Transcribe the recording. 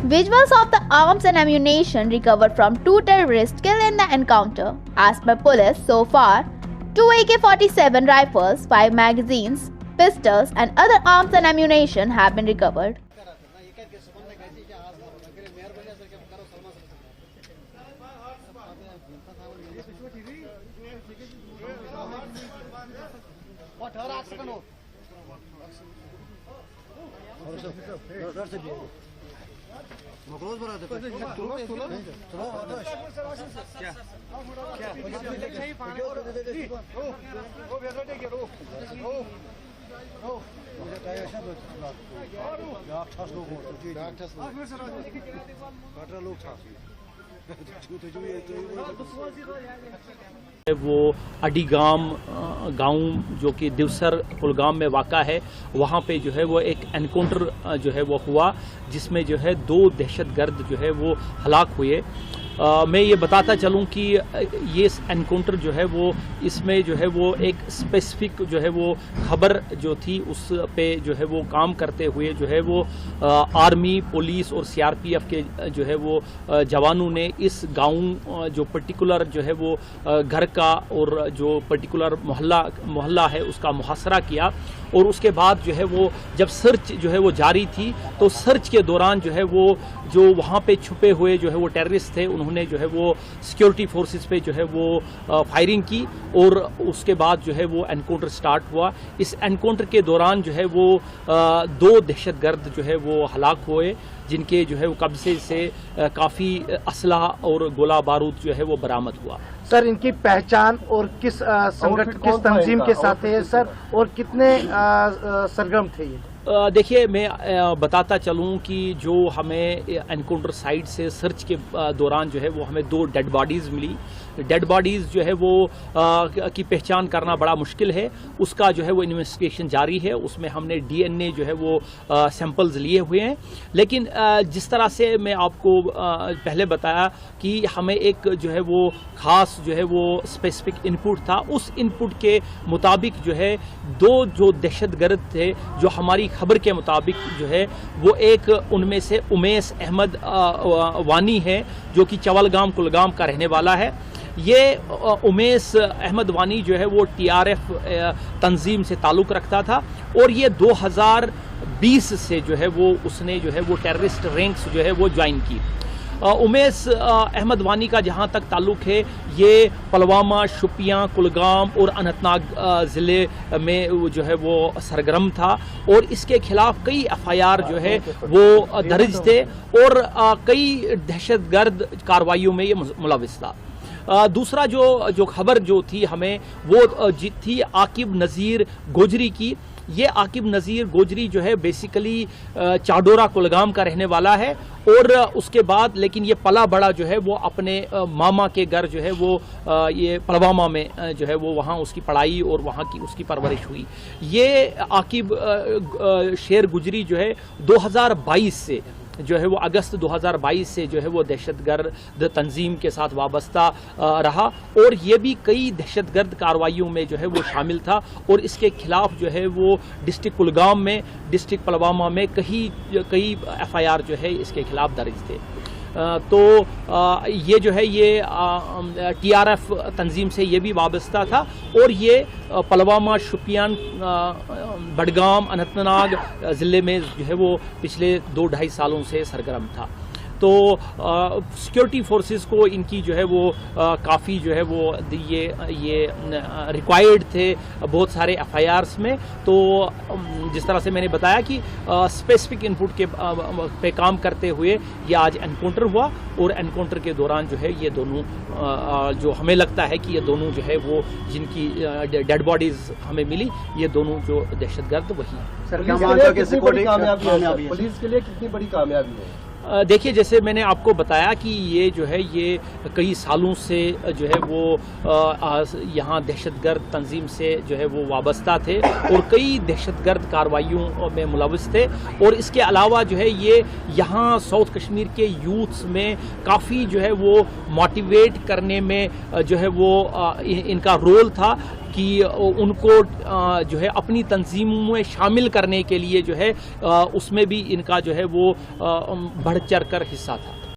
Visuals of the arms and ammunition recovered from 2 terrorists killed in the encounter. As per police, so far, 2 AK-47 rifles, 5 magazines, pistols and other arms and ammunition have been recovered. वो अडीगाम गांव जो कि दिवसर कुलगाम में वाक़ा है, वहाँ पे जो है वो एक एनकाउंटर जो है वो हुआ, जिसमें जो है 2 दहशतगर्द जो है वो हलाक हुए। मैं ये बताता चलूं कि ये एनकाउंटर जो है वो इसमें जो है वो एक स्पेसिफिक जो है वो खबर जो थी उस पे जो है वो काम करते हुए जो है वो आर्मी, पुलिस और सीआरपीएफ के जो है वो जवानों ने इस गांव जो पर्टिकुलर जो है वो घर का और जो पर्टिकुलर मोहल्ला है उसका मुहासरा किया। और उसके बाद जो है वो जब सर्च जो है वो जारी थी, तो सर्च के दौरान जो है वो जो वहाँ पे छुपे हुए जो है वो टेररिस्ट थे, उन्होंने जो है वो सिक्योरिटी फोर्सेस पे जो है वो फायरिंग की और उसके बाद जो है वो एनकाउंटर स्टार्ट हुआ। इस एनकाउंटर के दौरान जो है वो 2 दहशतगर्द जो है वो हलाक हुए, जिनके जो है वो कब्जे से काफ़ी असलहा और गोला बारूद जो है वो बरामद हुआ। सर, इनकी पहचान और किस संगठन, किस तंजीम के साथ है सर, और कितने सरगर्म थे ये? देखिए, मैं बताता चलूं कि जो हमें एनकाउंटर साइट से सर्च के दौरान जो है वो हमें 2 डेड बॉडीज़ मिली। डेड बॉडीज़ जो है वो की पहचान करना बड़ा मुश्किल है, उसका जो है वो इन्वेस्टिगेशन जारी है। उसमें हमने डीएनए जो है वो सैंपल्स लिए हुए हैं। लेकिन जिस तरह से मैं आपको पहले बताया कि हमें एक जो है वो ख़ास जो है वो स्पेसिफिक इनपुट था, उस इनपुट के मुताबिक जो है 2 जो दहशतगर्द थे, जो हमारी खबर के मुताबिक जो है वो एक उनमें से उमेश अहमद वानी है, जो कि चवलगाम कुलगाम का रहने वाला है। ये उमेश अहमद वानी जो है वो टीआरएफ तंजीम से ताल्लुक़ रखता था और ये 2020 से जो है वो उसने जो है वो टेररिस्ट रैंक्स जो है वो ज्वाइन की। उमेश अहमद वानी का जहाँ तक ताल्लुक़ है, ये पुलवामा, शोपियां, कुलगाम और अनंतनाग ज़िले में जो है वो सरगर्म था और इसके खिलाफ कई एफआईआर जो है वो दर्ज थे और कई दहशतगर्द कार्रवाइयों में ये मुलविस था। दूसरा जो खबर जो थी हमें वो थी आकिब नज़ीर गोजरी की। ये आकिब नज़ीर गोजरी जो है बेसिकली चाडोरा कुलगाम का रहने वाला है और उसके बाद लेकिन ये पला बड़ा जो है वो अपने मामा के घर जो है वो ये पुलवामा में जो है वो वहाँ उसकी पढ़ाई और वहाँ की उसकी परवरिश हुई। ये आकिब शेर गुजरी जो है 2022 से जो है वो अगस्त 2022 से जो है वो दहशतगर्द तंजीम के साथ वाबस्ता रहा और ये भी कई दहशतगर्द कार्रवाइयों में जो है वो शामिल था और इसके खिलाफ जो है वो डिस्ट्रिक्ट कुलगाम में, डिस्ट्रिक्ट पुलवामा में कई एफआईआर जो है इसके खिलाफ दर्ज थे। तो ये जो है ये टीआरएफ तंजीम से ये भी वाबस्ता था और ये पुलवामा, शोपियान, बडगाम, अनंतनाग ज़िले में जो है वो पिछले 2-2.5 सालों से सरगर्म था। तो सिक्योरिटी फोर्सेस को इनकी जो है वो काफ़ी जो है वो ये रिक्वायर्ड थे बहुत सारे एफआईआर्स में। तो जिस तरह से मैंने बताया कि स्पेसिफिक इनपुट के पे काम करते हुए ये आज एनकाउंटर हुआ और एनकाउंटर के दौरान जो है ये दोनों जो हमें लगता है कि ये दोनों जो है वो जिनकी डेड बॉडीज हमें मिली, ये दोनों जो दहशतगर्द वही हैं। पुलिस के लिए कितनी बड़ी कामयाबी है? देखिए, जैसे मैंने आपको बताया कि ये जो है ये कई सालों से जो है वो यहाँ दहशतगर्द तंजीम से जो है वो वाबस्ता थे और कई दहशतगर्द कार्रवाइयों में मुलविस थे। और इसके अलावा जो है ये यहाँ साउथ कश्मीर के यूथ्स में काफ़ी जो है वो मोटिवेट करने में जो है वो इनका रोल था कि उनको जो है अपनी तंजीमों में शामिल करने के लिए जो है उसमें भी इनका जो है वो बढ़ चढ़ कर हिस्सा था।